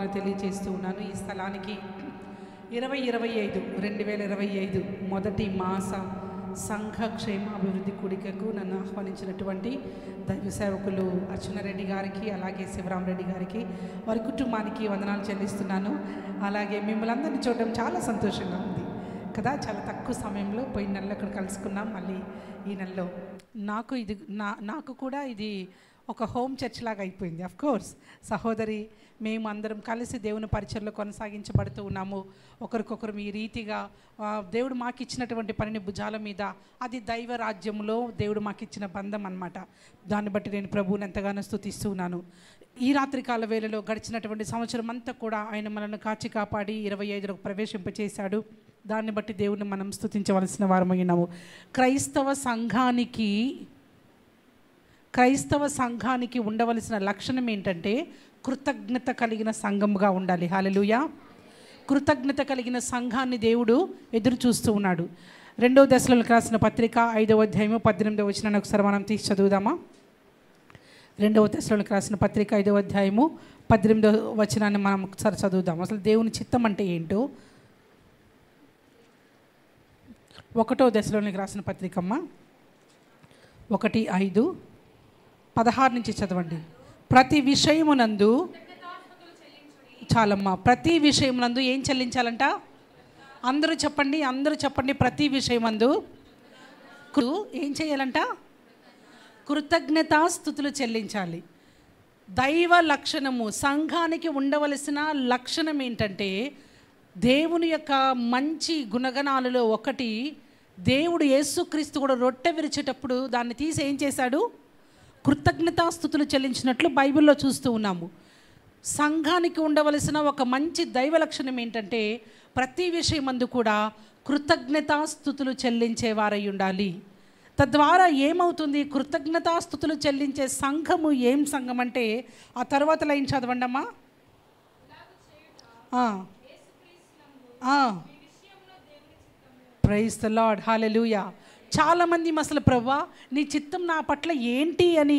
తెలియజేస్తూ ఉన్నాను. ఈ స్థలానికి 2025 మొదటి మాస సంఘ క్షేమాభివృద్ధి కూడికకు నన్ను ఆహ్వానించినటువంటి దైవ సేవకులు అర్చనారెడ్డి గారికి, అలాగే శివరామరెడ్డి గారికి, వారి కుటుంబానికి వందనాలు చెల్లిస్తున్నాను. అలాగే మిమ్మల్ని అందరినీ చూడడం చాలా సంతోషంగా ఉంది కదా. చాలా తక్కువ సమయంలో పోయిన నెలలో ఇక్కడ కలుసుకున్నాం. మళ్ళీ ఈ నెలలో నాకు కూడా ఇది ఒక హోమ్ చర్చ్ లాగా అయిపోయింది. అఫ్ కోర్స్ సహోదరి మేము అందరం కలిసి దేవుని పరిచర్లో కొనసాగించబడుతూ ఉన్నాము. ఒకరికొకరు ఈ రీతిగా దేవుడు మాకు ఇచ్చినటువంటి పనిని భుజాల మీద, అది దైవ రాజ్యంలో దేవుడు మాకు ఇచ్చిన బంధం అన్నమాట. దాన్ని బట్టి నేను ప్రభువుని ఎంతగానో స్తుతిస్తూ ఉన్నాను. ఈ రాత్రికాల వేళలో గడిచినటువంటి సంవత్సరం అంతా కూడా ఆయన మనల్ని కాచి కాపాడి 25లోకి ప్రవేశింపచేశాడు. దాన్ని బట్టి దేవుడిని మనం స్తుతించవలసిన వారమై ఉన్నాము. క్రైస్తవ సంఘానికి ఉండవలసిన లక్షణం ఏంటంటే కృతజ్ఞత కలిగిన సంఘముగా ఉండాలి. హల్లెలూయా. కృతజ్ఞత కలిగిన సంఘాన్ని దేవుడు ఎదురు చూస్తూ ఉన్నాడు. 2వ దశలోకి రాసిన పత్రిక 5వ అధ్యాయము 18వ వచనాన్ని ఒకసారి మనం తీసి చదువుదామా. 2వ దశలోకి రాసిన పత్రిక 5వ అధ్యాయము 18వ వచనాన్ని మనం ఒకసారి చదువుదాం. అసలు దేవుని చిత్తం అంటే ఏంటో 1వ దశలోకి రాసిన పత్రికమ్మ 1:5-16 నుంచి చదవండి. ప్రతి విషయమునందు చాలమ్మా. ప్రతి విషయమునందు ఏం చెల్లించాలంట? అందరూ చెప్పండి. ప్రతి విషయమందు ఏం చేయాలంట? కృతజ్ఞతాస్తుతులు చెల్లించాలి. దైవ లక్షణము, సంఘానికి ఉండవలసిన లక్షణం ఏంటంటే దేవుని యొక్క మంచి గుణగణాలలో ఒకటి, దేవుడు యేసుక్రీస్తు కూడా రొట్టె విరిచేటప్పుడు దాన్ని తీసి ఏం చేశాడు? కృతజ్ఞతాస్తుతులు చెల్లించినట్లు బైబిల్లో చూస్తూ ఉన్నాము. సంఘానికి ఉండవలసిన ఒక మంచి దైవ లక్షణం ఏంటంటే ప్రతి విషయమందు కూడా కృతజ్ఞతాస్తుతులు చెల్లించేవారై ఉండాలి. తద్వారా ఏమవుతుంది? కృతజ్ఞతాస్తుతులు చెల్లించే సంఘము ఏం సంఘం అంటే ఆ తర్వాత లైన్ చదవండమ్మా. Praise the lord. హల్లెలూయా. చాలామంది అసలు ప్రభువా నీ చిత్తం నా పట్ల ఏంటి అని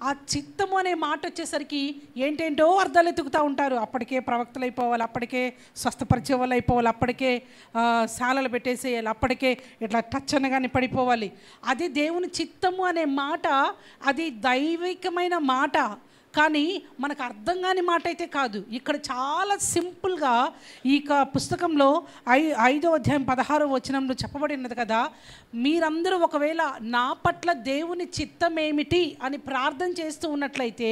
ఆ చిత్తము అనే మాట వచ్చేసరికి ఏంటేంటో అర్థాలు ఎత్తుకుతూ ఉంటారు. అప్పటికే ప్రవక్తలు అయిపోవాలి, అప్పటికే స్వస్థపరిచే వాళ్ళు అయిపోవాలి, అప్పటికే శాలలు పెట్టేసేయాలి, అప్పటికే ఇట్లా టచ్ అనగానే పడిపోవాలి. అది దేవుని చిత్తము అనే మాట, అది దైవికమైన మాట, కానీ మనకు అర్థం కాని మాట అయితే కాదు. ఇక్కడ చాలా సింపుల్గా ఈ పుస్తకంలో 5వ అధ్యాయం 16వ వచనంలో చెప్పబడినది కదా, మీరందరూ ఒకవేళ నా పట్ల దేవుని చిత్తం ఏమిటి అని ప్రార్థన చేస్తూ ఉన్నట్లయితే,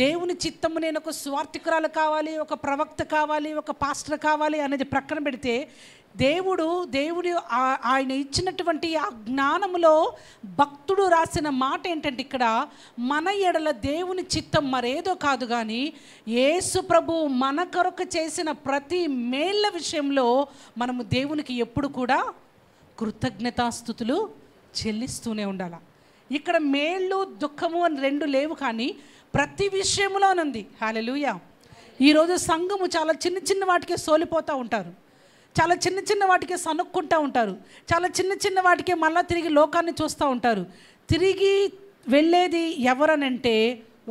దేవుని చిత్తము నేను ఒక స్వార్థికురాలు కావాలి, ఒక ప్రవక్త కావాలి, ఒక పాస్టర్ కావాలి అనేది ప్రక్కన పెడితే, దేవుడు ఆయన ఇచ్చినటువంటి ఆ జ్ఞానములో భక్తుడు రాసిన మాట ఏంటంటే ఇక్కడ మన ఎడల దేవుని చిత్తం మరేదో కాదు కానీ యేసు ప్రభు మన కొరకు చేసిన ప్రతి మేళ్ళ విషయంలో మనము దేవునికి ఎప్పుడు కూడా కృతజ్ఞతాస్తుతులు చెల్లిస్తూనే ఉండాలి. ఇక్కడ మేళ్ళు దుఃఖము అని రెండు లేవు, కానీ ప్రతి విషయంలోనుంది. హల్లెలూయా. ఈరోజు సంఘము చాలా చిన్న చిన్న వాటికే సోలిపోతూ ఉంటారు, చాలా చిన్న చిన్న వాటికే సనుక్కుంటూ ఉంటారు, చాలా చిన్న చిన్న వాటికే మళ్ళీ తిరిగి లోకాన్ని చూస్తూ ఉంటారు. తిరిగి వెళ్ళేది ఎవరనంటే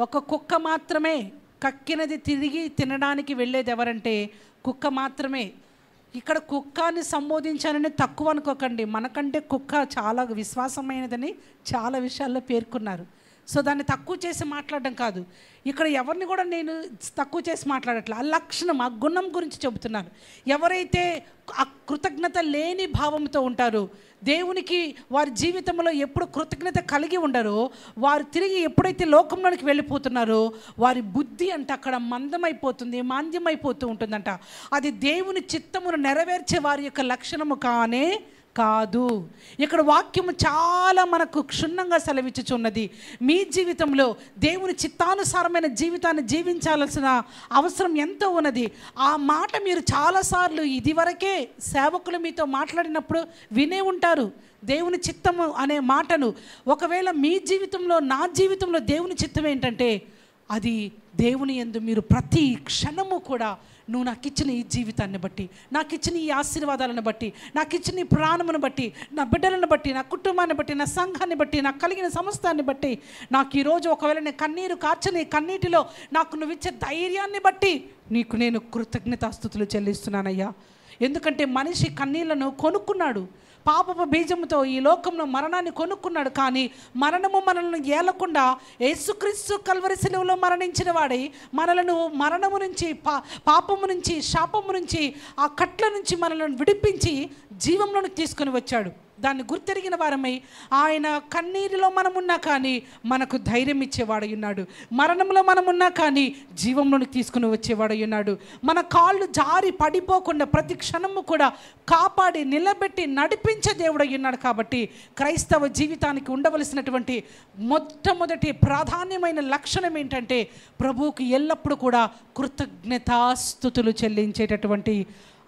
ఒక కుక్క మాత్రమే. కక్కినది తిరిగి తినడానికి వెళ్ళేది ఎవరంటే కుక్క మాత్రమే. ఇక్కడ కుక్కని సంబోధించానని తక్కువ అనుకోకండి. మనకంటే కుక్క చాలా విశ్వాసమైనదని చాలా విషయాల్లో పేర్కొన్నారు. సో దాన్ని తక్కువ చేసి మాట్లాడడం కాదు. ఇక్కడ ఎవరిని కూడా నేను తక్కువ చేసి మాట్లాడట్లే. ఆ లక్షణం, ఆ గుణం గురించి చెబుతున్నాను. ఎవరైతే ఆ కృతజ్ఞత లేని భావంతో ఉంటారో, దేవునికి వారి జీవితంలో ఎప్పుడు కృతజ్ఞత కలిగి ఉండరో, వారు తిరిగి ఎప్పుడైతే లోకంలోనికి వెళ్ళిపోతున్నారో వారి బుద్ధి అంటే అక్కడ మందమైపోతుంది, మాంద్యమైపోతూ ఉంటుందంట. అది దేవుని చిత్తమును నెరవేర్చే వారి యొక్క లక్షణము కానే కాదు. ఇక్కడ వాక్యము చాలా మనకు క్షుణ్ణంగా సెలవిచ్చుచున్నది. మీ జీవితంలో దేవుని చిత్తానుసారమైన జీవితాన్ని జీవించాల్సిన అవసరం ఎంతో ఉన్నది. ఆ మాట మీరు చాలాసార్లు ఇదివరకే సేవకులు మీతో మాట్లాడినప్పుడు వినే ఉంటారు. దేవుని చిత్తము అనే మాటను ఒకవేళ మీ జీవితంలో, నా జీవితంలో దేవుని చిత్తం ఏంటంటే అది దేవుని యందు మీరు ప్రతి క్షణము కూడా నువ్వు నాకు ఇచ్చిన ఈ జీవితాన్ని బట్టి, నాకు ఇచ్చిన ఈ ఆశీర్వాదాలను బట్టి, నాకు ఇచ్చిన ఈ ప్రాణమును బట్టి, నా బిడ్డలను బట్టి, నా కుటుంబాన్ని బట్టి, నా సంఘాన్ని బట్టి, నాకు కలిగిన సమస్తాన్ని బట్టి, నాకు ఈరోజు ఒకవేళ నేను కన్నీరు కార్చని కన్నీటిలో నాకు నువ్వు ఇచ్చే ధైర్యాన్ని బట్టి నీకు నేను కృతజ్ఞతాస్తుతులు చెల్లిస్తున్నానయ్యా. ఎందుకంటే మనిషి కన్నీళ్లను కొనుక్కున్నాడు, పాపపు బీజంతో ఈ లోకంలో మరణాన్ని కొనుక్కున్నాడు. కానీ మరణము మనల్ని ఏలకుండా యేసుక్రీస్తు కల్వరి శిలువలో మరణించిన వాడై మనలను మరణము నుంచి, పాపము నుంచి, శాపము నుంచి, ఆ కట్ల నుంచి మనల్ని విడిపించి జీవంలోనికి తీసుకొని వచ్చాడు. దాన్ని గుర్తెరిగిన వారమై ఆయన కన్నీరులో మనమున్నా కానీ మనకు ధైర్యం ఇచ్చేవాడై ఉన్నాడు. మరణంలో మనమున్నా కానీ జీవంలోనికి తీసుకుని వచ్చేవాడై ఉన్నాడు. మన కాళ్ళు జారి పడిపోకుండా ప్రతి క్షణము కూడా కాపాడి నిలబెట్టి నడిపించే దేవుడై ఉన్నాడు. కాబట్టి క్రైస్తవ జీవితానికి ఉండవలసినటువంటి మొట్టమొదటి ప్రాధాన్యమైన లక్షణం ఏంటంటే ప్రభువుకి ఎల్లప్పుడూ కూడా కృతజ్ఞతాస్తుతులు చెల్లించేటటువంటి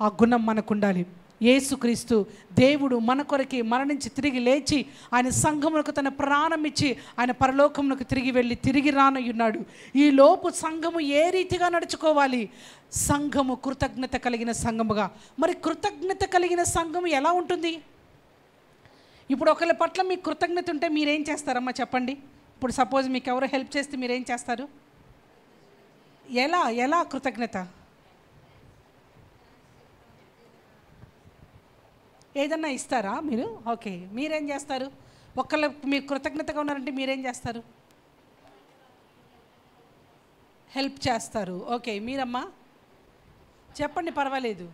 ఆ గుణం మనకు ఉండాలి. యేసుక్రీస్తు దేవుడు మన కొరకే మరణించి తిరిగి లేచి ఆయన సంఘమునకు తన ప్రాణం ఇచ్చి ఆయన పరలోకమునకు తిరిగి వెళ్ళి తిరిగి రానయ్యున్నాడు. ఈ లోపు సంఘము ఏ రీతిగా నడుచుకోవాలి? సంఘము కృతజ్ఞత కలిగిన సంఘముగా. మరి కృతజ్ఞత కలిగిన సంఘము ఎలా ఉంటుంది? ఇప్పుడు ఒకరి పట్ల మీకు కృతజ్ఞత ఉంటే మీరేం చేస్తారమ్మా చెప్పండి. ఇప్పుడు సపోజ్ మీకు ఎవరో హెల్ప్ చేస్తే మీరేం చేస్తారు? ఎలా కృతజ్ఞత? ఏదన్నా ఇస్తారా మీరు? ఓకే, మీరేం చేస్తారు? ఒకళ్ళు మీరు కృతజ్ఞతగా ఉన్నారంటే మీరేం చేస్తారు? హెల్ప్ చేస్తారు. ఓకే, మీరమ్మా చెప్పండి, పర్వాలేదు.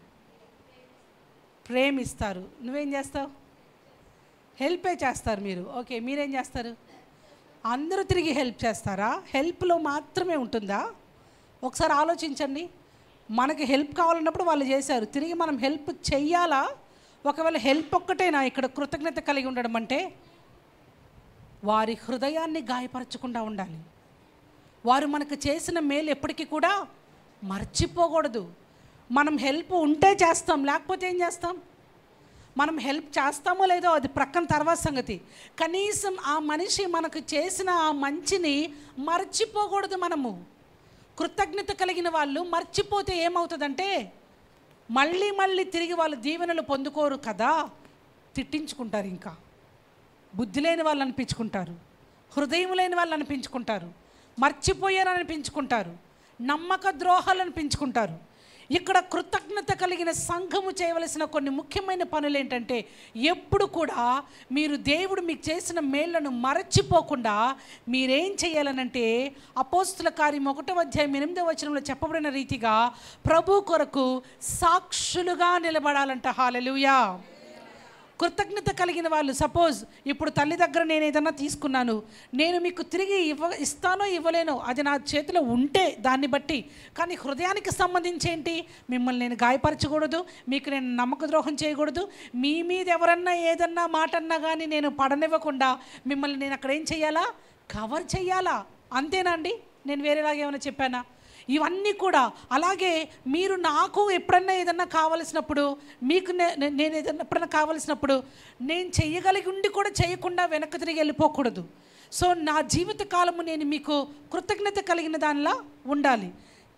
ప్రేమిస్తారు. నువ్వేం చేస్తావు? హెల్పే చేస్తారు మీరు. ఓకే, మీరేం చేస్తారు? అందరూ తిరిగి హెల్ప్ చేస్తారా? హెల్ప్లో మాత్రమే ఉంటుందా? ఒకసారి ఆలోచించండి. మనకి హెల్ప్ కావాలన్నప్పుడు వాళ్ళు చేశారు, తిరిగి మనం హెల్ప్ చెయ్యాలా? ఒకవేళ హెల్ప్ ఒక్కటేనా ఇక్కడ కృతజ్ఞత కలిగి ఉండడం అంటే? వారి హృదయాన్ని గాయపరచకుండా ఉండాలి. వారు మనకు చేసిన మేలు ఎప్పటికీ కూడా మర్చిపోకూడదు. మనం హెల్ప్ ఉంటే చేస్తాం, లేకపోతే ఏం చేస్తాం? మనం హెల్ప్ చేస్తామో లేదో అది ప్రక్కన తర్వాత సంగతి. కనీసం ఆ మనిషి మనకు చేసిన ఆ మంచిని మర్చిపోకూడదు. మనము కృతజ్ఞత కలిగిన వాళ్ళు మర్చిపోతే ఏమవుతుందంటే మళ్ళీ తిరిగి వాళ్ళు దీవెనలు పొందుకోరు కదా, తిట్టించుకుంటారు. ఇంకా బుద్ధి లేని వాళ్ళు అనిపించుకుంటారు, హృదయం లేని వాళ్ళు అనిపించుకుంటారు, మర్చిపోయారని అనిపించుకుంటారు, నమ్మక ద్రోహాలు అనిపించుకుంటారు. ఇక్కడ కృతజ్ఞత కలిగిన సంఘము చేయవలసిన కొన్ని ముఖ్యమైన పనులు ఏంటంటే, ఎప్పుడు కూడా మీరు దేవుడు మీకు చేసిన మేళ్లను మరచిపోకుండా మీరేం చేయాలనంటే, అపోస్తుల కార్యం 1వ అధ్యాయం 8వ వచనంలో చెప్పబడిన రీతిగా ప్రభు కొరకు సాక్షులుగా నిలబడాలంట. హల్లెలూయా. కృతజ్ఞత కలిగిన వాళ్ళు, సపోజ్ ఇప్పుడు తల్లి దగ్గర నేను ఏదన్నా తీసుకున్నాను, నేను మీకు తిరిగి ఇస్తానో ఇవ్వలేనో అది నా చేతిలో ఉంటే దాన్ని బట్టి, కానీ హృదయానికి సంబంధించి ఏంటి? మిమ్మల్ని నేను గాయపరచకూడదు, మీకు నేను నమ్మక ద్రోహం చేయకూడదు, మీ మీద ఎవరన్నా ఏదన్నా మాట అన్నా కానీ నేను పడనివ్వకుండా మిమ్మల్ని నేను అక్కడ ఏం చేయాలా? కవర్ చెయ్యాలా. అంతేనా అండి? నేను వేరేలాగేమైనా చెప్పానా? ఇవన్నీ కూడా అలాగే మీరు నాకు ఎప్పుడన్నా ఏదన్నా కావలసినప్పుడు, మీకు నేను ఏదన్నా ఎప్పుడన్నా కావలసినప్పుడు నేను చెయ్యగలిగి ఉండి కూడా చేయకుండా వెనక్కి తిరిగి వెళ్ళిపోకూడదు. సో నా జీవితకాలము నేను మీకు కృతజ్ఞత కలిగిన దానిలా ఉండాలి.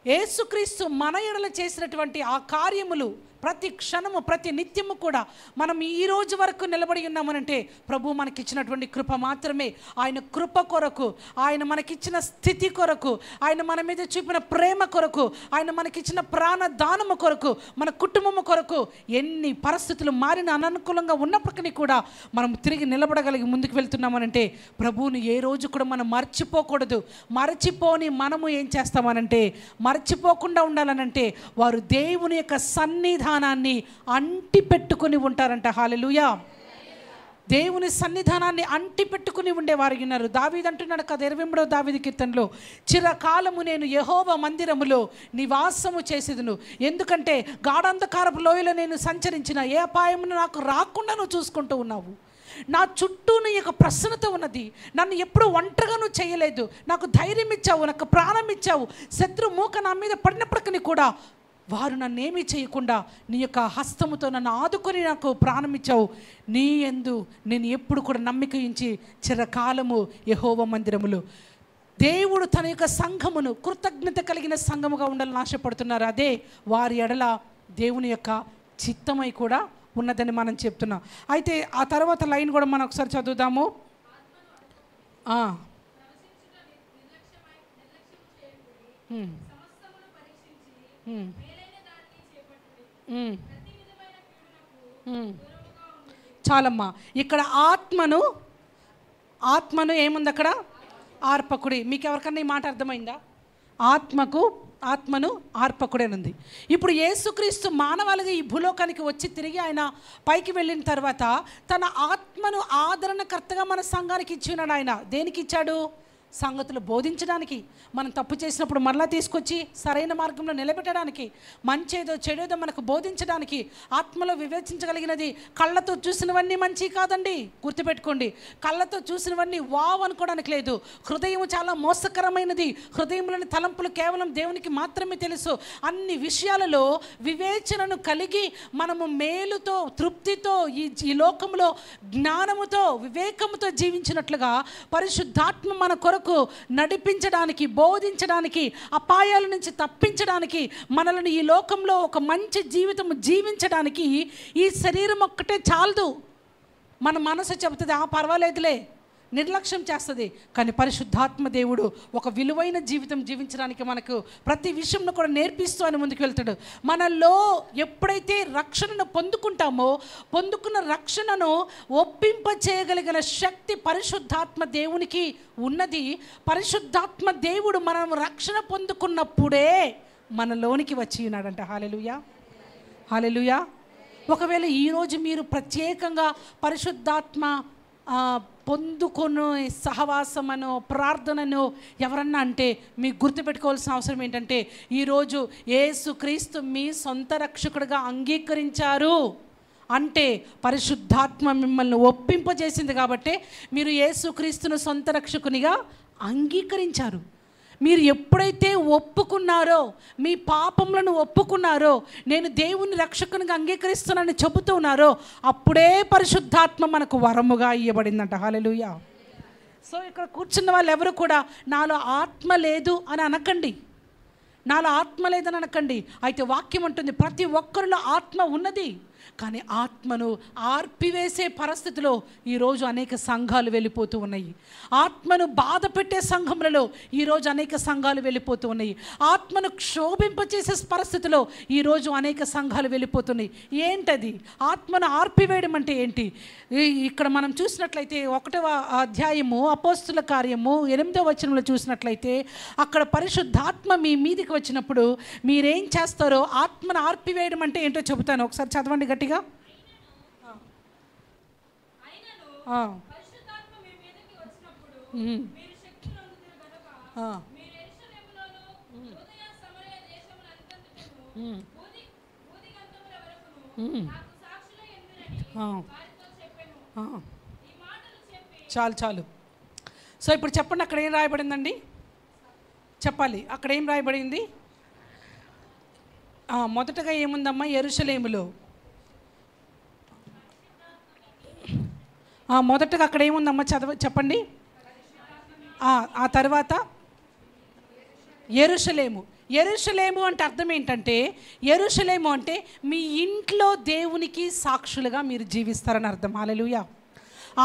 యేసుక్రీస్తు మన ఎడల చేసినటువంటి ఆ కార్యములు ప్రతి క్షణము ప్రతి నిత్యము కూడా మనం ఈ రోజు వరకు నిలబడి ఉన్నామనంటే ప్రభు మనకిచ్చినటువంటి కృప మాత్రమే. ఆయన కృప కొరకు, ఆయన మనకిచ్చిన స్థితి కొరకు, ఆయన మన మీద చూపిన ప్రేమ కొరకు, ఆయన మనకిచ్చిన ప్రాణదానము కొరకు, మన కుటుంబము కొరకు ఎన్ని పరిస్థితులు మారిన అననుకూలంగా ఉన్నప్పటికీ కూడా మనం తిరిగి నిలబడగలిగి ముందుకు వెళ్తున్నామనంటే ప్రభువుని ఏ రోజు కూడా మనం మర్చిపోకూడదు. మరచిపోని మనము ఏం చేస్తామనంటే, మర్చిపోకుండా ఉండాలనంటే వారు దేవుని యొక్క సన్నిధానాన్ని అంటి పెట్టుకుని ఉంటారంట. హల్లెలూయా. దేవుని సన్నిధానాన్ని అంటి పెట్టుకుని ఉండేవారు ఉన్నారు. దావీదు అంటున్నాడు కదా 28వ దావీదు కీర్తనలో, చిరకాలము నేను యెహోవా మందిరములో నివాసము చేసేదును, ఎందుకంటే గాఢాంధకారపు లోయలో నేను సంచరించిన ఏ అపాయమును నాకు రాకుండా నువ్వు చూసుకుంటూ ఉన్నావు. నా చుట్టూ నీ యొక్క ప్రసన్నత ఉన్నది, నన్ను ఎప్పుడు ఒంటరిగా నువ్వు చేయలేదు, నాకు ధైర్యం ఇచ్చావు, నాకు ప్రాణం ఇచ్చావు. శత్రు మూక నా మీద పడినప్పటికీ కూడా వారు నన్ను ఏమీ చేయకుండా నీ యొక్క హస్తముతో నన్ను ఆదుకొని నాకు ప్రాణం ఇచ్చావు. నీ యందు నేను ఎప్పుడు కూడా నమ్మిక ఉంచి చిరకాలము యెహోవా మందిరములో దేవుడు తన యొక్క సంఘమును కృతజ్ఞత కలిగిన సంఘముగా ఉండాలని ఆశపడుతున్నారు. అదే వారి ఎడల దేవుని యొక్క చిత్తమై కూడా ఉన్నదని మనం చెప్తున్నాం. అయితే ఆ తర్వాత లైన్ కూడా మనం ఒకసారి చదువుదాము. చాలమ్మా. ఇక్కడ ఆత్మను ఏముంది అక్కడ? ఆర్పకుడి. మీకు ఎవరికన్నా ఈ మాట అర్థమైందా? ఆత్మను ఆర్పకుడేనుంది. ఇప్పుడు యేసుక్రీస్తు మానవాళిగా ఈ భూలోకానికి వచ్చి తిరిగి ఆయన పైకి వెళ్ళిన తర్వాత తన ఆత్మను ఆదరణకర్తగా మన సంఘానికి ఇచ్చినాడు. ఆయన దేనికి ఇచ్చాడు? సంగతులు బోధించడానికి, మనం తప్పు చేసినప్పుడు మరలా తీసుకొచ్చి సరైన మార్గంలో నిలబెట్టడానికి, మంచేదో చెడేదో మనకు బోధించడానికి, ఆత్మలో వివేచించగలిగినది. కళ్ళతో చూసినవన్నీ మంచి కాదండి, గుర్తుపెట్టుకోండి. కళ్ళతో చూసినవన్నీ వావ్ అనుకోవడానికి లేదు. హృదయం చాలా మోసకరమైనది. హృదయంలోని తలంపులు కేవలం దేవునికి మాత్రమే తెలుసు. అన్ని విషయాలలో వివేచనను కలిగి మనము మేలుతో, తృప్తితో, ఈ లోకంలో జ్ఞానముతో, వివేకముతో జీవించినట్లుగా పరిశుద్ధాత్మ మన కొరకు నడిపించడానికి, బోధించడానికి, అపాయాల నుంచి తప్పించడానికి, మనల్ని ఈ లోకంలో ఒక మంచి జీవితం జీవించడానికి ఈ శరీరం ఒక్కటే చాలదు. మన మనసు చెబుతుంది పర్వాలేదులే, నిర్లక్ష్యం చేస్తుంది. కానీ పరిశుద్ధాత్మ దేవుడు ఒక విలువైన జీవితం జీవించడానికి మనకు ప్రతి విషయంలో కూడా నేర్పిస్తూ అని ముందుకు వెళ్తాడు. మనలో ఎప్పుడైతే రక్షణను పొందుకుంటామో, పొందుకున్న రక్షణను ఒప్పింప చేయగలిగిన శక్తి పరిశుద్ధాత్మ దేవునికి ఉన్నది. పరిశుద్ధాత్మ దేవుడు మనం రక్షణ పొందుకున్నప్పుడే మనలోనికి వచ్చి ఉన్నాడంట. హల్లెలూయా, హల్లెలూయా. ఒకవేళ ఈరోజు మీరు ప్రత్యేకంగా పరిశుద్ధాత్మ పొందుకొను సహవాసమనో ప్రార్థనను ఎవరన్నా అంటే మీకు గుర్తుపెట్టుకోవాల్సిన అవసరం ఏంటంటే, ఈరోజు యేసుక్రీస్తు మీ సొంత రక్షకుడిగా అంగీకరించారు అంటే పరిశుద్ధాత్మ మిమ్మల్ని ఒప్పింపజేసింది. కాబట్టి మీరు యేసుక్రీస్తును సొంత రక్షకునిగా అంగీకరించారు. మీరు ఎప్పుడైతే ఒప్పుకున్నారో, మీ పాపములను ఒప్పుకున్నారో, నేను దేవుని రక్షకునిగా అంగీకరిస్తున్నానని చెబుతూ ఉన్నారో, అప్పుడే పరిశుద్ధాత్మ మనకు వరముగా ఇవ్వబడిందంట. హల్లెలూయా. సో ఇక్కడ కూర్చున్న వాళ్ళు ఎవరు కూడా నాలో ఆత్మ లేదు అని అనకండి, నాలో ఆత్మ లేదని అనకండి. అయితే వాక్యం అంటుంది ప్రతి ఒక్కరిలో ఆత్మ ఉన్నది. కానీ ఆత్మను ఆర్పివేసే పరిస్థితిలో ఈరోజు అనేక సంఘాలు వెళ్ళిపోతూ ఉన్నాయి. ఆత్మను బాధ పెట్టే సంఘములలో ఈరోజు అనేక సంఘాలు వెళ్ళిపోతూ ఉన్నాయి. ఆత్మను క్షోభింపచేసే పరిస్థితిలో ఈరోజు అనేక సంఘాలు వెళ్ళిపోతున్నాయి. ఏంటది? ఆత్మను ఆర్పివేయడం అంటే ఏంటి? ఇక్కడ మనం చూసినట్లయితే 1వ అధ్యాయము అపోస్తుల కార్యము 8వ వచనంలో చూసినట్లయితే అక్కడ పరిశుద్ధాత్మ మీ మీదికి వచ్చినప్పుడు మీరేం చేస్తారో, ఆత్మను ఆర్పివేయడం అంటే ఏంటో చెబుతాను. ఒకసారి చదవండి గట్టిగా. చాలు. సో ఇప్పుడు చెప్పండి, అక్కడ ఏం రాయబడిందండి? చెప్పాలి. అక్కడ ఏం రాయబడింది? మొదటగా ఏముందమ్మా? యెరూషలేములో మొదటగా అక్కడ ఏముందమ్మా? చెప్పండి. ఆ తర్వాత యెరూషలేము అంటే అర్థం ఏంటంటే, యెరూషలేము అంటే మీ ఇంట్లో దేవునికి సాక్షులుగా మీరు జీవిస్తారని అర్థం. హల్లెలూయా.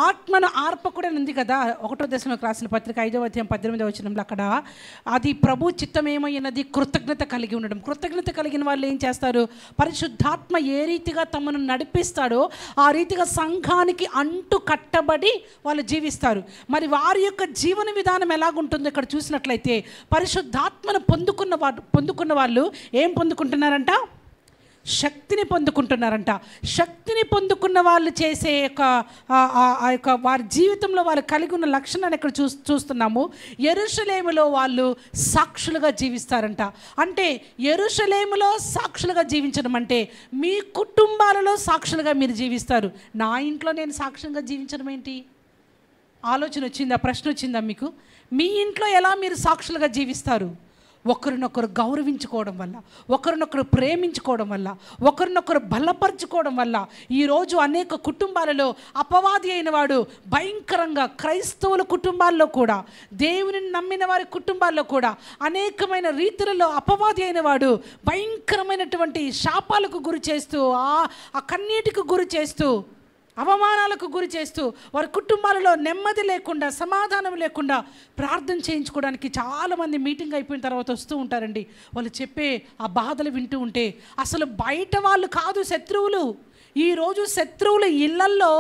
ఆత్మను ఆర్పకుడని ఉంది కదా 1వ దశలోకి రాసిన పత్రిక 5వ అధ్యాయం 18వ వచనంలో. అక్కడ అది ప్రభు చిత్తం ఏమైనది? కృతజ్ఞత కలిగి ఉండడం. కృతజ్ఞత కలిగిన వాళ్ళు ఏం చేస్తారు? పరిశుద్ధాత్మ ఏ రీతిగా తమను నడిపిస్తాడో ఆ రీతిగా సంఘానికి అంటు కట్టబడి వాళ్ళు జీవిస్తారు. మరి వారి యొక్క జీవన విధానం ఎలాగుంటుందో ఇక్కడ చూసినట్లయితే, పరిశుద్ధాత్మను పొందుకున్న వాళ్ళు ఏం పొందుకుంటున్నారంట? శక్తిని పొందుకుంటున్నారంట. శక్తిని పొందుకున్న వాళ్ళు చేసే యొక్క వారి జీవితంలో వాళ్ళు కలిగి ఉన్న లక్షణాన్ని ఇక్కడ చూస్తున్నాము. యెరూషలేములో వాళ్ళు సాక్షులుగా జీవిస్తారంట. అంటే యెరూషలేములో సాక్షులుగా జీవించడం అంటే మీ కుటుంబాలలో సాక్షులుగా మీరు జీవిస్తారు. నా ఇంట్లో నేను సాక్ష్యంగా జీవించడం ఏంటి? ఆలోచన వచ్చిందా? ప్రశ్న వచ్చిందా మీకు? మీ ఇంట్లో ఎలా మీరు సాక్షులుగా జీవిస్తారు? ఒకరినొకరు గౌరవించుకోవడం వల్ల, ఒకరినొకరు ప్రేమించుకోవడం వల్ల, ఒకరినొకరు బలపరుచుకోవడం వల్ల ఈరోజు అనేక కుటుంబాలలో అపవాది అయిన వాడు భయంకరంగా, క్రైస్తవుల కుటుంబాల్లో కూడా, దేవుని నమ్మిన వారి కుటుంబాల్లో కూడా అనేకమైన రీతులలో అపవాది అయిన వాడు భయంకరమైనటువంటి శాపాలకు గురి చేస్తూ, ఆ కన్నీటికి గురి చేస్తూ, అవమానాలకు గురి చేస్తూ, వారి కుటుంబాలలో నెమ్మది లేకుండా, సమాధానం లేకుండా ప్రార్థన చేయించుకోవడానికి చాలామంది మీటింగ్ అయిపోయిన తర్వాత వస్తూ ఉంటారండి. వాళ్ళు చెప్పే ఆ బాధలు వింటూ ఉంటే అసలు బయట వాళ్ళు కాదు శత్రువులు, ఈరోజు శత్రువులు ఇళ్లల్లో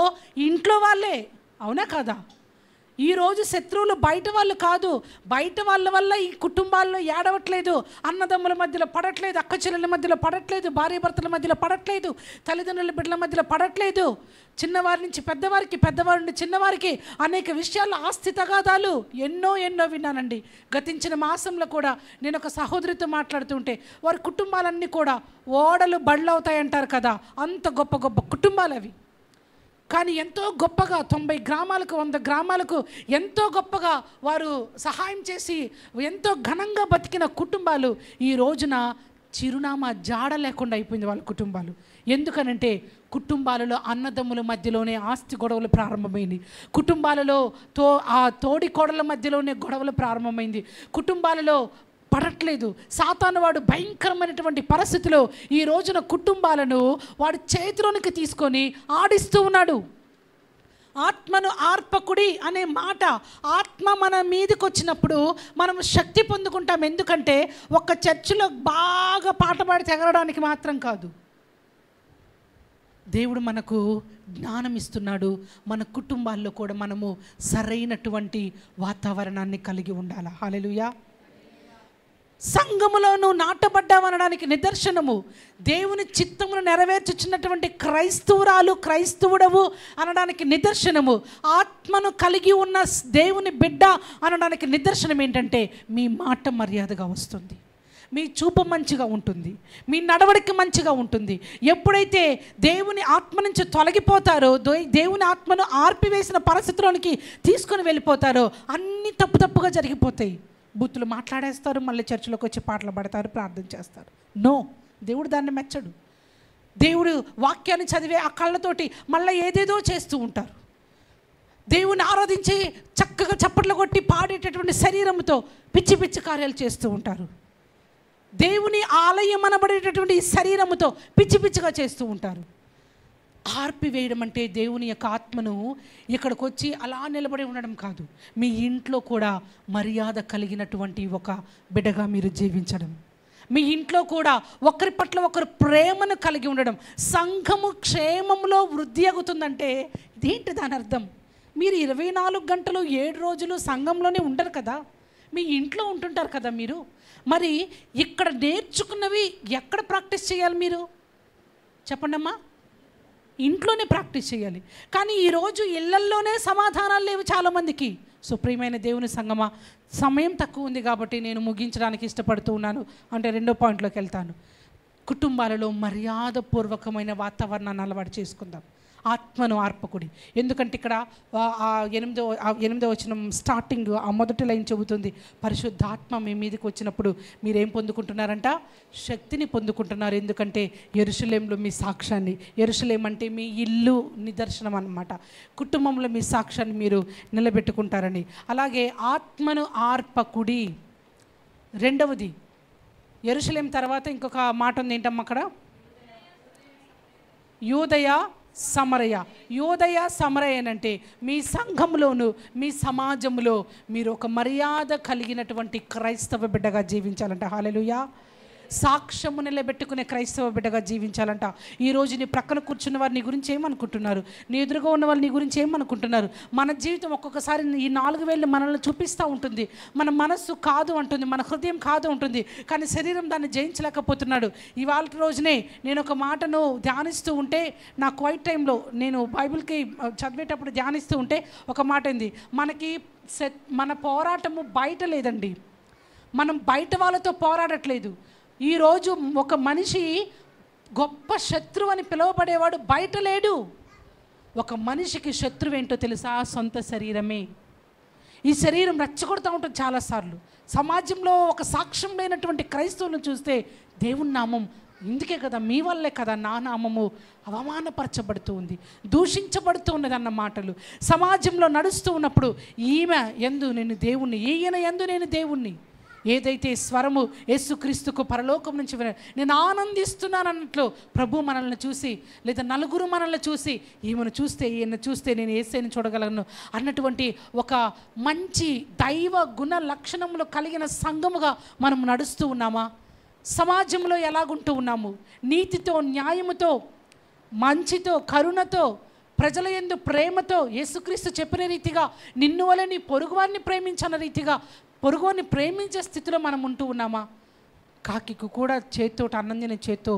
ఇంట్లో వాళ్ళే. అవునా కాదా? ఈరోజు శత్రువులు బయట వాళ్ళు కాదు, బయట వాళ్ళ వల్ల ఈ కుటుంబాల్లో ఏడవట్లేదు, అన్నదమ్ముల మధ్యలో పడట్లేదు, అక్క చెల్లెల మధ్యలో పడట్లేదు, భార్య భర్తల మధ్యలో పడట్లేదు, తల్లిదండ్రుల బిడ్డల మధ్యలో పడట్లేదు, చిన్నవారి నుంచి పెద్దవారికి, పెద్దవారి నుండి చిన్నవారికి అనేక విషయాల్లో ఆస్తి తగాదాలు ఎన్నో విన్నానండి. గతించిన మాసంలో కూడా నేను ఒక సహోదరితో మాట్లాడుతుంటే వారి కుటుంబాలన్నీ కూడా ఓడలు బళ్ళు అవుతాయంటారు కదా, అంత గొప్ప గొప్ప కుటుంబాలు అవి. కానీ ఎంతో గొప్పగా 90 గ్రామాలకు 100 గ్రామాలకు ఎంతో గొప్పగా వారు సహాయం చేసి ఎంతో ఘనంగా బతికిన కుటుంబాలు ఈ రోజున చిరునామా జాడ లేకుండా అయిపోయింది వాళ్ళ కుటుంబాలు. ఎందుకనంటే కుటుంబాలలో అన్నదమ్ముల మధ్యలోనే ఆస్తి గొడవలు ప్రారంభమైంది, కుటుంబాలలో ఆ తోడి కోడల మధ్యలోనే గొడవలు ప్రారంభమైంది, కుటుంబాలలో పడట్లేదు. సాతాను వాడు భయంకరమైనటువంటి పరిస్థితిలో ఈ రోజున కుటుంబాలను వాడి చేతిలోనికి తీసుకొని ఆడిస్తూ ఉన్నాడు. ఆత్మను ఆర్పకుడి అనే మాట, ఆత్మ మన మీదకి వచ్చినప్పుడు మనం శక్తి పొందుకుంటాం. ఎందుకంటే ఒక చర్చిలో బాగా పాట పాడి తెగరడానికి మాత్రం కాదు, దేవుడు మనకు జ్ఞానం ఇస్తున్నాడు. మన కుటుంబాల్లో కూడా మనము సరైనటువంటి వాతావరణాన్ని కలిగి ఉండాలి. హల్లెలూయా. సంఘములోను నాటబడ్డామనడానికి నిదర్శనము దేవుని చిత్తమును నెరవేర్చుచున్నటువంటి క్రైస్తవురాలు, క్రైస్తవుడవు అనడానికి నిదర్శనము, ఆత్మను కలిగి ఉన్న దేవుని బిడ్డ అనడానికి నిదర్శనం ఏంటంటే మీ మాట మర్యాదగా వస్తుంది, మీ చూపు మంచిగా ఉంటుంది, మీ నడవడిక మంచిగా ఉంటుంది. ఎప్పుడైతే దేవుని ఆత్మ నుంచి తొలగిపోతారో, దేవుని ఆత్మను ఆర్పివేసిన పరిస్థితిలోనికి తీసుకొని వెళ్ళిపోతారో అన్నీ తప్పుగా జరిగిపోతాయి. బూతులు మాట్లాడేస్తారు, మళ్ళీ చర్చిలోకి వచ్చి పాటలు పాడతారు, ప్రార్థన చేస్తారు. నో, దేవుడు దాన్ని మెచ్చడు. దేవుడు వాక్యాన్ని చదివే ఆ కళ్ళతోటి మళ్ళీ ఏదేదో చేస్తూ ఉంటారు. దేవుని ఆరాధించి చక్కగా చప్పట్లు కొట్టి పాడేటటువంటి శరీరంతో పిచ్చి పిచ్చి కార్యాలు చేస్తూ ఉంటారు. దేవుని ఆలయం అనబడేటటువంటి శరీరముతో పిచ్చి పిచ్చిగా చేస్తూ ఉంటారు. ఆర్పివేయడం అంటే దేవుని యొక్క ఆత్మను ఇక్కడికి వచ్చి అలా నిలబడి ఉండడం కాదు, మీ ఇంట్లో కూడా మర్యాద కలిగినటువంటి ఒక బిడ్డగా మీరు జీవించడం, మీ ఇంట్లో కూడా ఒకరి పట్ల ఒకరు ప్రేమను కలిగి ఉండడం. సంఘము క్షేమంలో వృద్ధి అవుతుందంటే ఇదేంటి దాని అర్థం? మీరు 24 గంటలు 7 రోజులు సంఘంలోనే ఉండరు కదా, మీ ఇంట్లో ఉంటుంటారు కదా మీరు. మరి ఇక్కడ నేర్చుకున్నవి ఎక్కడ ప్రాక్టీస్ చేయాలి మీరు చెప్పండి అమ్మా? ఇంట్లోనే ప్రాక్టీస్ చేయాలి. కానీ ఈరోజు ఇళ్లల్లోనే సమాధానాలు లేవు చాలామందికి. సో ప్రియమైన దేవుని సంగమా, సమయం తక్కువ ఉంది కాబట్టి నేను ముగించడానికి ఇష్టపడుతూ ఉన్నాను. అంటే 2వ పాయింట్లోకి వెళ్తాను. కుటుంబాలలో మర్యాదపూర్వకమైన వాతావరణాన్ని అలవాటు చేసుకుందాం. ఆత్మను ఆర్పకుడి. ఎందుకంటే ఇక్కడ 8వ వచనం స్టార్టింగ్ ఆ మొదటి లైన్ చెబుతుంది, పరిశుద్ధాత్మ మీ మీదకి వచ్చినప్పుడు మీరేం పొందుకుంటున్నారంట? శక్తిని పొందుకుంటున్నారు. ఎందుకంటే యెరూషలేములో మీ సాక్ష్యాన్ని, యెరూషలేం అంటే మీ ఇల్లు నిదర్శనం అన్నమాట, కుటుంబంలో మీ సాక్ష్యాన్ని మీరు నిలబెట్టుకుంటారని. అలాగే ఆత్మను ఆర్పకుడి. రెండవది, యెరూషలేం తర్వాత ఇంకొక మాట ఉంది ఏంటమ్మా అక్కడ? యూదయ సమరయ. యూదయ సమరయ అంటే మీ సంఘంలోను మీ సమాజంలో మీరు ఒక మర్యాద కలిగినటువంటి క్రైస్తవ బిడ్డగా జీవించాలంట. హల్లెలూయా. సాక్ష్యము నిలబెట్టుకునే క్రైస్తవ బిడ్డగా జీవించాలంట. ఈరోజు నీ ప్రక్కన కూర్చున్న వారు నీ గురించి ఏమనుకుంటున్నారు? నీ ఎదురుగా ఉన్న వాళ్ళు నీ గురించి ఏమనుకుంటున్నారు? మన జీవితం ఒక్కొక్కసారి ఈ 4 వేళ్ళు మనల్ని చూపిస్తూ ఉంటుంది. మన మనస్సు కాదు అంటుంది, మన హృదయం కాదు ఉంటుంది, కానీ శరీరం దాన్ని జయించలేకపోతున్నాడు. ఇవాళ రోజునే నేను ఒక మాటను ధ్యానిస్తూ ఉంటే, నా క్వైట్ టైంలో నేను బైబిల్కి చదివేటప్పుడు ధ్యానిస్తూ ఉంటే ఒక మాట ఉంది, మన పోరాటము బయట లేదండి, మనం బయట వాళ్ళతో పోరాడట్లేదు. ఈరోజు ఒక మనిషి గొప్ప శత్రువు అని పిలువబడేవాడు బయట లేడు. ఒక మనిషికి శత్రువు ఏంటో తెలుసా? సొంత శరీరమే. ఈ శరీరం రెచ్చగొడుతూ ఉంటుంది చాలాసార్లు. సమాజంలో ఒక సాక్ష్యం లేనటువంటి క్రైస్తవులను చూస్తే దేవుని నామం, ఇందుకే కదా, మీ వల్లే కదా నా నామము అవమానపరచబడుతూ ఉంది, దూషించబడుతూ ఉన్నది అన్న మాటలు సమాజంలో నడుస్తూ ఉన్నప్పుడు, ఈమె యందు నేను దేవుణ్ణి, ఈయన యందు నేను దేవుణ్ణి, ఏదైతే స్వరము యేసుక్రీస్తుకు పరలోకం నుంచి నేను ఆనందిస్తున్నాను అన్నట్లు ప్రభు మనల్ని చూసి, లేదా నలుగురు మనల్ని చూసి, ఈమెను చూస్తే, ఈయన చూస్తే నేను యేసుని చూడగలను అన్నటువంటి ఒక మంచి దైవ గుణ లక్షణములు కలిగిన సంఘముగా మనం నడుస్తూ ఉన్నామా? సమాజంలో ఎలాగుంటూ ఉన్నాము? నీతితో, న్యాయముతో, మంచితో, కరుణతో, ప్రజల యందు ప్రేమతో, యేసుక్రీస్తు చెప్పిన రీతిగా నిన్ను వలె నీ పొరుగువారిని ప్రేమించన్న రీతిగా పొరుగువారిని ప్రేమించే స్థితిలో మనం ఉంటూ ఉన్నామా? కాకికు కూడా చేత్తో అన్నందిన చేత్తో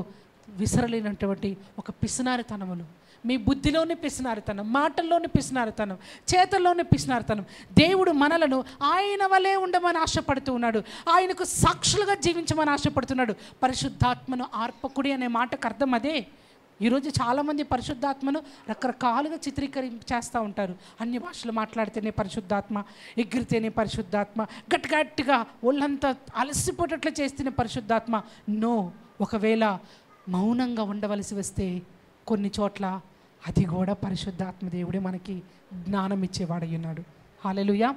విసరలేనటువంటి ఒక పిసినారితనములు, మీ బుద్ధిలోని పిసినారితనం, మాటల్లోని పిసినారితనం, చేతల్లోని పిసినారితనం. దేవుడు మనలను ఆయన వలె ఉండమని ఆశపడుతూ ఉన్నాడు, ఆయనకు సాక్షులుగా జీవించమని ఆశపడుతున్నాడు. పరిశుద్ధాత్మను ఆర్పకుడి అనే మాటకు అర్థం అదే. ఈరోజు చాలామంది పరిశుద్ధాత్మను రకరకాలుగా చిత్రీకరించేస్తూ ఉంటారు. అన్ని భాషలు మాట్లాడితేనే పరిశుద్ధాత్మ, ఎగిరితేనే పరిశుద్ధాత్మ, గట్టిగా ఒళ్ళంతా అలసిపోయేటట్లు చేస్తేనే పరిశుద్ధాత్మ. నో, ఒకవేళ మౌనంగా ఉండవలసి వస్తే కొన్ని చోట్ల అది కూడా పరిశుద్ధాత్మ దేవుడే మనకి జ్ఞానం ఇచ్చేవాడై ఉన్నాడు. హల్లెలూయా.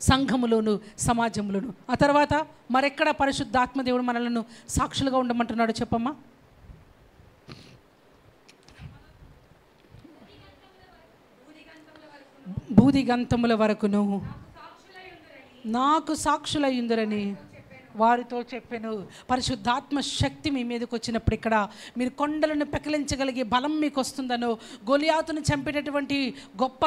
సంఘములోను, సమాజంలోను. ఆ తర్వాత మరెక్కడ పరిశుద్ధాత్మ దేవుడు మనలను సాక్షులుగా ఉండమంటున్నాడు చెప్పమ్మా? భూదిగంతముల వరకును నాకు సాక్షులయ్యుందరని వారితో చెప్పాను. పరిశుద్ధాత్మ శక్తి మీ మీదకి వచ్చినప్పుడు ఇక్కడ మీరు కొండలను పెకలించగలిగే బలం మీకు వస్తుందనో, గొలియాతును చంపేటటువంటి గొప్ప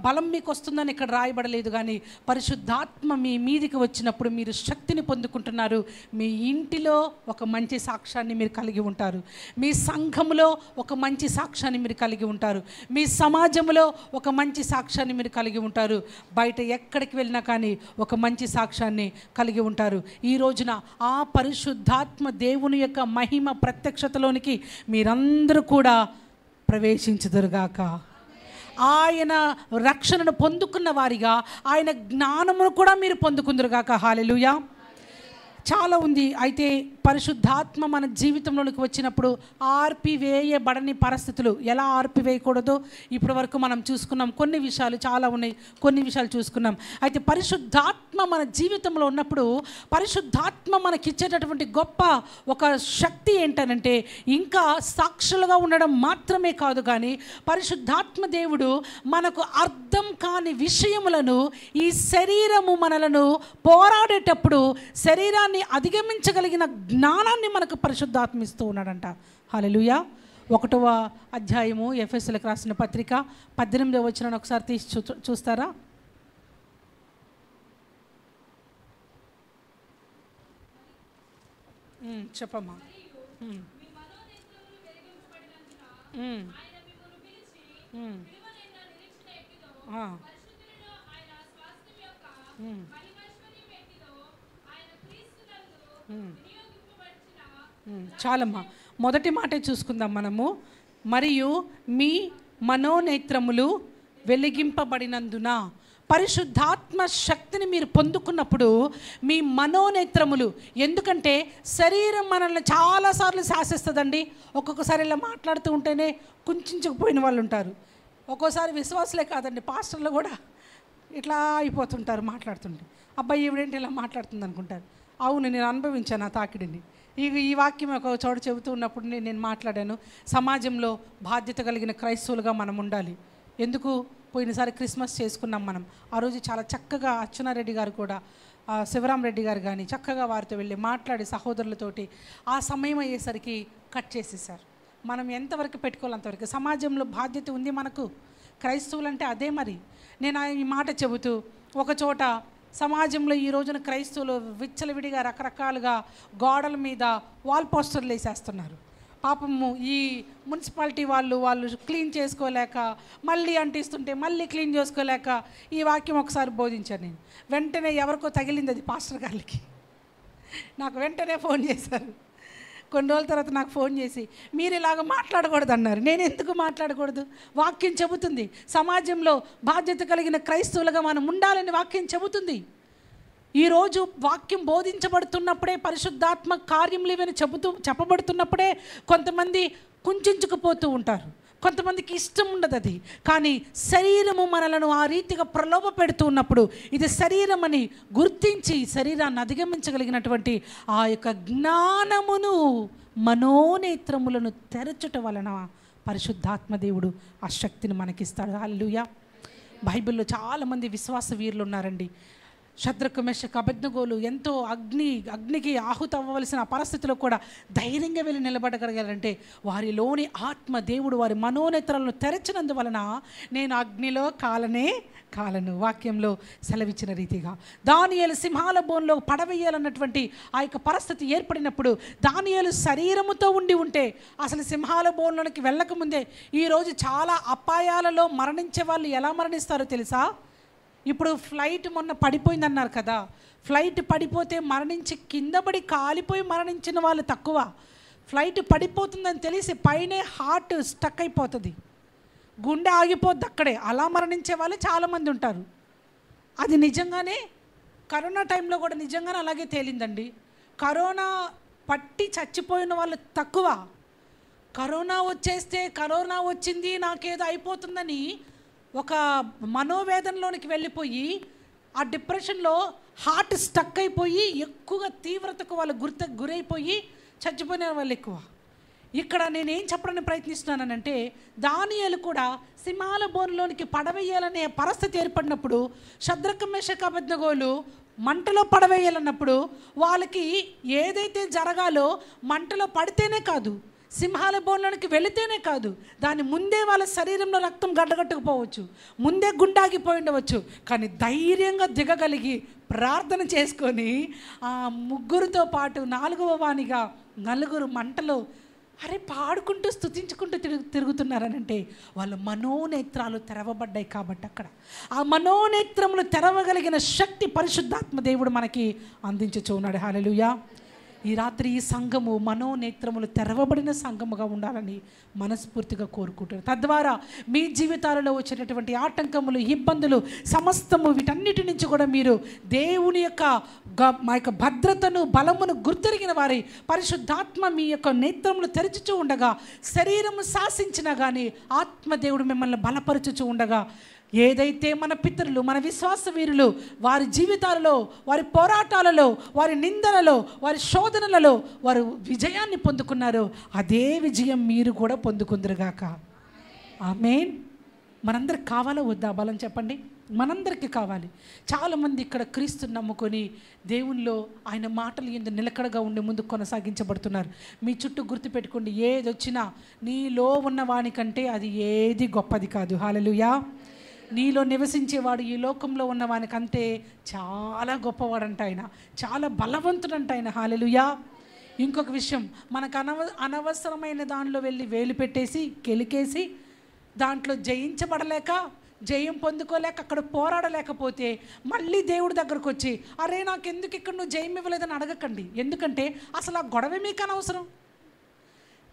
బలం మీకు వస్తుందని ఇక్కడ రాయబడలేదు. కానీ పరిశుద్ధాత్మ మీ మీదికి వచ్చినప్పుడు మీరు శక్తిని పొందుకుంటున్నారు. మీ ఇంటిలో ఒక మంచి సాక్ష్యాన్ని మీరు కలిగి ఉంటారు, మీ సంఘములో ఒక మంచి సాక్ష్యాన్ని మీరు కలిగి ఉంటారు, మీ సమాజంలో ఒక మంచి సాక్ష్యాన్ని మీరు కలిగి ఉంటారు, బయట ఎక్కడికి వెళ్ళినా కానీ ఒక మంచి సాక్ష్యాన్ని కలిగి ఉంటారు. ఈ రోజున ఆ పరిశుద్ధాత్మ దేవుని యొక్క మహిమ ప్రత్యక్షతలోనికి మీరందరూ కూడా ప్రవేశించుదురుగాక. ఆయన రక్షణను పొందుకున్న వారిగా ఆయన జ్ఞానమును కూడా మీరు పొందుకుందురుగాక. హల్లెలూయా. చాలా ఉంది. అయితే పరిశుద్ధాత్మ మన జీవితంలోనికి వచ్చినప్పుడు ఆర్పివేయబడని పరిస్థితులు, ఎలా ఆర్పివేయకూడదో ఇప్పటి వరకు మనం చూసుకున్నాం. కొన్ని విషయాలు చాలా ఉన్నాయి, కొన్ని విషయాలు చూసుకున్నాం. అయితే పరిశుద్ధాత్మ మన జీవితంలో ఉన్నప్పుడు పరిశుద్ధాత్మ మనకిచ్చేటటువంటి గొప్ప ఒక శక్తి ఏంటనంటే, ఇంకా సాక్షులుగా ఉండడం మాత్రమే కాదు, కానీ పరిశుద్ధాత్మ దేవుడు మనకు అర్థం కాని విషయములను, ఈ శరీరము మనలను పోరాడేటప్పుడు శరీరాన్ని అధిగమించగలిగిన జ్ఞానాన్ని మనకు పరిశుద్ధాత్మ ఇస్తూ ఉన్నాడంట. హల్లెలూయా. 1వ అధ్యాయము ఎఫెసీయులకు రాసిన పత్రిక 18వ వచనాన్ని ఒకసారి తీసి చూస్తారా? చెప్పమ్మా. చాలమ్మా, మొదటి మాటే చూసుకుందాం మనము. మరియు మీ మనోనేత్రములు వెలిగింపబడినందున. పరిశుద్ధాత్మ శక్తిని మీరు పొందుకున్నప్పుడు మీ మనోనేత్రములు, ఎందుకంటే శరీరం మనల్ని చాలాసార్లు శాసిస్తుందండి. ఒక్కొక్కసారి ఇలా మాట్లాడుతూ ఉంటేనే కుంచుకుపోయిన వాళ్ళు ఉంటారు. ఒక్కోసారి విశ్వాసులే కాదండి, పాస్టర్లు కూడా ఇట్లా అయిపోతుంటారు మాట్లాడుతుంటే. అబ్బాయి ఈవిడేంటి ఇలా మాట్లాడుతుంది అనుకుంటారు. అవును, నేను అనుభవించాను ఆ తాకిడిని. ఈ వాక్యం ఒక చోట చెబుతూ ఉన్నప్పుడు నేను మాట్లాడాను, సమాజంలో బాధ్యత కలిగిన క్రైస్తవులుగా మనం ఉండాలి. ఎందుకు? పోయినసారి క్రిస్మస్ చేసుకున్నాం మనం. ఆ రోజు చాలా చక్కగా అర్చనారెడ్డి గారు కూడా, శివరాం రెడ్డి గారు కానీ చక్కగా వారితో వెళ్ళి మాట్లాడి సహోదరులతోటి ఆ సమయం అయ్యేసరికి కట్ చేసేసారు. మనం ఎంతవరకు పెట్టుకోవాలి అంతవరకు. సమాజంలో బాధ్యత ఉంది మనకు, క్రైస్తవులంటే అదే. మరి నేను ఈ మాట చెబుతూ ఒక చోట సమాజంలో ఈ రోజున క్రైస్తవులు విచ్చలవిడిగా రకరకాలుగా గోడల మీద వాల్ పోస్టర్లు వేసేస్తున్నారు. పాపము ఈ మున్సిపాలిటీ వాళ్ళు క్లీన్ చేసుకోలేక, మళ్ళీ అంటిస్తుంటే మళ్ళీ క్లీన్ చేసుకోలేక ఈ వాక్యం ఒకసారి బోధించాను నేను. వెంటనే ఎవరికో తగిలింది అది పాస్టర్ గారికి. నాకు వెంటనే ఫోన్ చేశారు. కొన్ని రోజుల తర్వాత నాకు ఫోన్ చేసి మీరు ఇలాగ మాట్లాడకూడదు అన్నారు. నేను ఎందుకు మాట్లాడకూడదు? వాక్యం చెబుతుంది సమాజంలో బాధ్యత కలిగిన క్రైస్తవులుగా మనం ఉండాలని వాక్యం చెబుతుంది. ఈరోజు వాక్యం బోధించబడుతున్నప్పుడే, పరిశుద్ధాత్మ కార్యములు ఇవన్నీ చెప్పబడుతున్నప్పుడే కొంతమంది కుంచుకుపోతూ ఉంటారు, కొంతమందికి ఇష్టం ఉండదు అది. కానీ శరీరము మనలను ఆ రీతిగా ప్రలోభ పెడుతూ ఉన్నప్పుడు ఇది శరీరం అని గుర్తించి శరీరాన్ని అధిగమించగలిగినటువంటి ఆ యొక్క జ్ఞానమును, మనోనేత్రములను తెరచుట వలన పరిశుద్ధాత్మ దేవుడు ఆ శక్తిని మనకిస్తాడు. హల్లెలూయా. బైబిల్లో చాలామంది విశ్వాస వీరులు ఉన్నారండి. శద్రకు, మెషకు, అబేద్నెగోలు ఎంతో అగ్నికి ఆహుతి అవ్వవలసిన పరిస్థితిలో కూడా ధైర్యంగా వెళ్ళి నిలబడగలిగారంటే వారిలోని ఆత్మ దేవుడు వారి మనోనేత్రాలను తెరచినందువలన నేను అగ్నిలో కాలను వాక్యంలో సెలవిచ్చిన రీతిగా. దానియేలు సింహాల బోన్లో పడవేయాలన్నటువంటి ఆ యొక్క పరిస్థితి ఏర్పడినప్పుడు దానియేలు శరీరముతో ఉంటే అసలు సింహాల బోన్లోనికి వెళ్ళకముందే ఈరోజు చాలా అపాయాలలో మరణించే వాళ్ళు ఎలా మరణిస్తారో తెలుసా? ఇప్పుడు ఫ్లైట్ మొన్న పడిపోయిందన్నారు కదా, ఫ్లైట్ పడిపోతే మరణించి కింద పడి కాలిపోయి మరణించిన వాళ్ళు తక్కువ. ఫ్లైట్ పడిపోతుందని తెలిసి పైనే హార్ట్ స్టక్ అయిపోతుంది, గుండె ఆగిపోద్ది అక్కడే. అలా మరణించే వాళ్ళు చాలామంది ఉంటారు. అది నిజంగానే కరోనా టైంలో కూడా నిజంగానే అలాగే తేలిందండి. కరోనా పట్టి చచ్చిపోయిన వాళ్ళు తక్కువ. కరోనా వచ్చేస్తే కరోనా వచ్చింది నాకేదో అయిపోతుందని ఒక మనోవేదనలోనికి వెళ్ళిపోయి ఆ డిప్రెషన్లో హార్ట్ స్టక్ అయిపోయి ఎక్కువగా తీవ్రతకు వాళ్ళు గురైపోయి చచ్చిపోయిన వాళ్ళు ఎక్కువ. ఇక్కడ నేనేం చెప్పడానికి ప్రయత్నిస్తున్నానంటే దానియేలు కూడా సింహాల బోన్లోనికి పడవేయాలనే పరిస్థితి ఏర్పడినప్పుడు శద్రకు, మెషకు, అబేద్నెగోలు మంటలో పడవేయాలన్నప్పుడు వాళ్ళకి ఏదైతే జరగాలో మంటలో పడితేనే కాదు, సింహాల బోన్లోనికి వెళితేనే కాదు, దాని ముందే వాళ్ళ శరీరంలో రక్తం గడ్డగట్టుకుపోవచ్చు, ముందే గుండాగిపోయి ఉండవచ్చు. కానీ ధైర్యంగా దిగగలిగి ప్రార్థన చేసుకొని ఆ ముగ్గురితో పాటు 4వ వానిగా నలుగురు మంటలో పాడుకుంటూ స్తుతించుకుంటూ తిరుగుతున్నారనంటే వాళ్ళ మనోనేత్రాలు తెరవబడ్డాయి. కాబట్టి అక్కడ ఆ మనోనేత్రములు తెరవగలిగిన శక్తి పరిశుద్ధాత్మ దేవుడు మనకి అందించుచూ ఉన్నాడు. హల్లెలూయా. ఈ రాత్రి ఈ సంఘము మనోనేత్రములు తెరవబడిన సంఘముగా ఉండాలని మనస్ఫూర్తిగా కోరుకుంటున్నారు. తద్వారా మీ జీవితాలలో వచ్చేటటువంటి ఆటంకములు, ఇబ్బందులు సమస్తము వీటన్నిటి నుంచి కూడా మీరు దేవుని మా యొక్క భద్రతను, బలమును గుర్తెరిగిన వారి పరిశుద్ధాత్మ మీ యొక్క నేత్రములు తెరచుచూ ఉండగా, శరీరము శాసించినా కానీ ఆత్మదేవుడు మిమ్మల్ని బలపరచుచూ ఉండగా, ఏదైతే మన పితరులు, మన విశ్వాస వీరులు వారి జీవితాలలో, వారి పోరాటాలలో, వారి నిందలలో, వారి శోధనలలో వారు విజయాన్ని పొందుకున్నారో అదే విజయం మీరు కూడా పొందుకుందరుగాక. ఆమేన్. మనందరికి కావాలా వద్దా బలం? చెప్పండి. మనందరికీ కావాలి. చాలామంది ఇక్కడ క్రీస్తుని నమ్ముకొని దేవునిలో ఆయన మాటలు ఎందు నిలకడగా ఉండి ముందుకు కొనసాగించబడుతున్నారు. మీ చుట్టూ గుర్తుపెట్టుకోండి, ఏది వచ్చినా నీలో ఉన్న వానికంటే అది ఏది గొప్పది కాదు. హల్లెలూయా. నీలో నివసించేవాడు ఈ లోకంలో ఉన్నవానికంటే చాలా గొప్పవాడంట ఆయన, చాలా బలవంతుడంట ఆయన. హల్లెలూయా. ఇంకొక విషయం, మనకు అనవసరమైన దానిలో వెళ్ళి వేలు పెట్టేసి కెలికేసి దాంట్లో జయించబడలేక, జయం పొందుకోలేక, అక్కడ పోరాడలేకపోతే మళ్ళీ దేవుడి దగ్గరకు వచ్చి అరే నాకెందుకు ఇక్కడ నువ్వు జయం ఇవ్వలేదని అడగకండి. ఎందుకంటే అసలు ఆ గొడవ మీకు అనవసరం.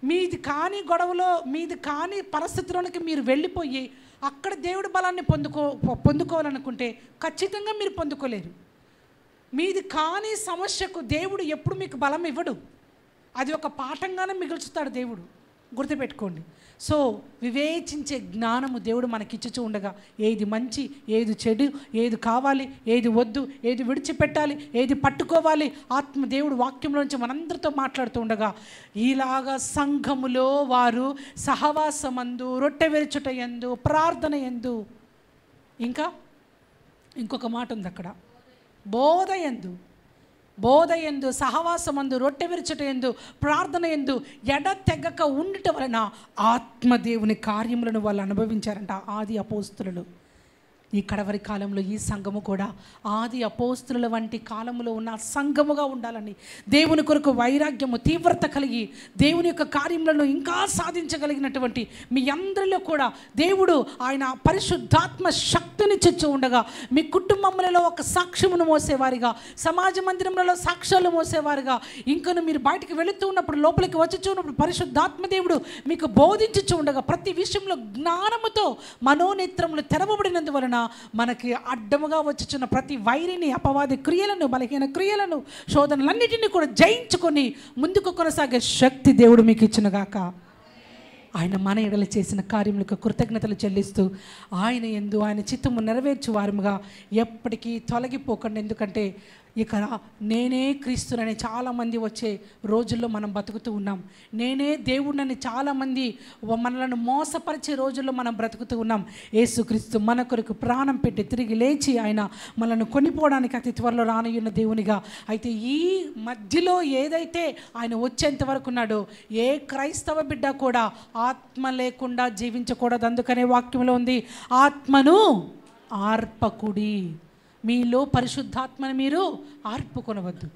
మీది కాని గొడవలో, మీది కాని పరిస్థితుల్లోనికి మీరు వెళ్ళిపోయి అక్కడ దేవుడి బలాన్ని పొందుకోవాలనుకుంటే ఖచ్చితంగా మీరు పొందుకోలేరు. మీది కాని సమస్యకు దేవుడు ఎప్పుడు మీకు బలం ఇవ్వడు, అది ఒక పాఠంగానే మిగుల్చుతాడు దేవుడు. గుర్తుపెట్టుకోండి. సో వివేచించే జ్ఞానము దేవుడు మనకిచ్చుచూ ఉండగా ఏది మంచి, ఏది చెడు, ఏది కావాలి, ఏది వద్దు, ఏది విడిచిపెట్టాలి, ఏది పట్టుకోవాలి, ఆత్మదేవుడు వాక్యంలోంచి మనందరితో మాట్లాడుతూ ఉండగా ఇలాగా సంఘములో వారు సహవాసమందు, రొట్టె విరుచుట యందు, ప్రార్థన యందు, ఇంకా ఇంకొక మాట ఉంది అక్కడ, బోధ యందు, సహవాసమందు, రొట్టె విరుచుట యందు, ప్రార్థన యందు ఎడతెగక ఉండటం వలన ఆత్మదేవుని కార్యములను వాళ్ళు అనుభవించారంట. ఆది అపోస్తులు ఈ కడవరి కాలంలో ఈ సంఘము కూడా ఆది అపోస్తుల వంటి కాలంలో ఉన్న సంఘముగా ఉండాలని, దేవుని కొరకు వైరాగ్యము తీవ్రత కలిగి దేవుని యొక్క కార్యములను ఇంకా సాధించగలిగినటువంటి మీ అందరిలో కూడా దేవుడు ఆయన పరిశుద్ధాత్మ శక్తిని చెచ్చు ఉండగా, మీ కుటుంబములలో ఒక సాక్ష్యమును మోసేవారిగా, సమాజ మందిరంలో సాక్ష్యాలు మోసేవారిగా, ఇంకను మీరు బయటికి వెళుతూ ఉన్నప్పుడు, లోపలికి వచ్చి చూన్నప్పుడు పరిశుద్ధాత్మ దేవుడు మీకు బోధించుచు ఉండగా, ప్రతి విషయంలో జ్ఞానముతో మనోనేత్రములు తెరవబడినందువలన మనకి అడ్డముగా వచ్చుచున్న ప్రతి వైరిని, అపవాది క్రియలను, బలహీన క్రియలను, శోధనలన్నిటినీ కూడా జయించుకొని ముందుకు కొనసాగే శక్తి దేవుడు మీకు ఇచ్చునుగాక. ఆయన మన ఎడల చేసిన కార్యములకు కృతజ్ఞతలు చెల్లిస్తూ ఆయన యందు ఆయన చిత్తము నెరవేర్చు వారముగా ఎప్పటికీ తొలగిపోకండి. ఎందుకంటే ఇక నేనే క్రీస్తునని చాలామంది వచ్చే రోజుల్లో మనం బతుకుతూ ఉన్నాం. నేనే దేవుడినని చాలామంది మనలను మోసపరిచే రోజుల్లో మనం బ్రతుకుతూ ఉన్నాం. యేసుక్రీస్తు మన కొరకు ప్రాణం పెట్టి తిరిగి లేచి ఆయన మనల్ని కొనిపోవడానికి అతి త్వరలో రానున్న దేవునిగా. అయితే ఈ మధ్యలో ఏదైతే ఆయన వచ్చేంత వరకు ఉన్నాడో ఏ క్రైస్తవ బిడ్డ కూడా ఆత్మ లేకుండా జీవించకూడదు. అందుకనే వాక్యంలో ఉంది, ఆత్మను ఆర్పకుడి. మీలో పరిశుద్ధాత్మను మీరు ఆర్పుకొనవద్దు.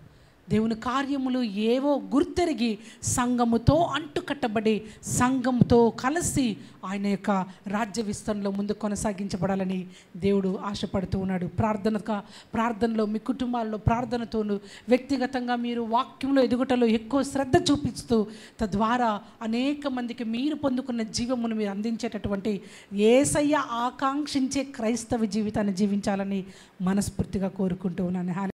దేవుని కార్యములు ఏవో గుర్తెరిగి సంఘముతో అంటుకట్టబడి సంఘంతో కలిసి ఆయన యొక్క రాజ్య విస్తరణలో ముందు కొనసాగించబడాలని దేవుడు ఆశపడుతూ ఉన్నాడు. ప్రార్థనలో మీ కుటుంబాల్లో ప్రార్థనతోనూ వ్యక్తిగతంగా మీరు వాక్యంలో ఎదుగుటలో ఎక్కువ శ్రద్ధ చూపిస్తూ తద్వారా అనేక మందికి మీరు పొందుకున్న జీవమును మీరు అందించేటటువంటి యేసయ్య ఆకాంక్షించే క్రైస్తవ జీవితాన్ని జీవించాలని మనస్ఫూర్తిగా కోరుకుంటూ ఉన్నాను.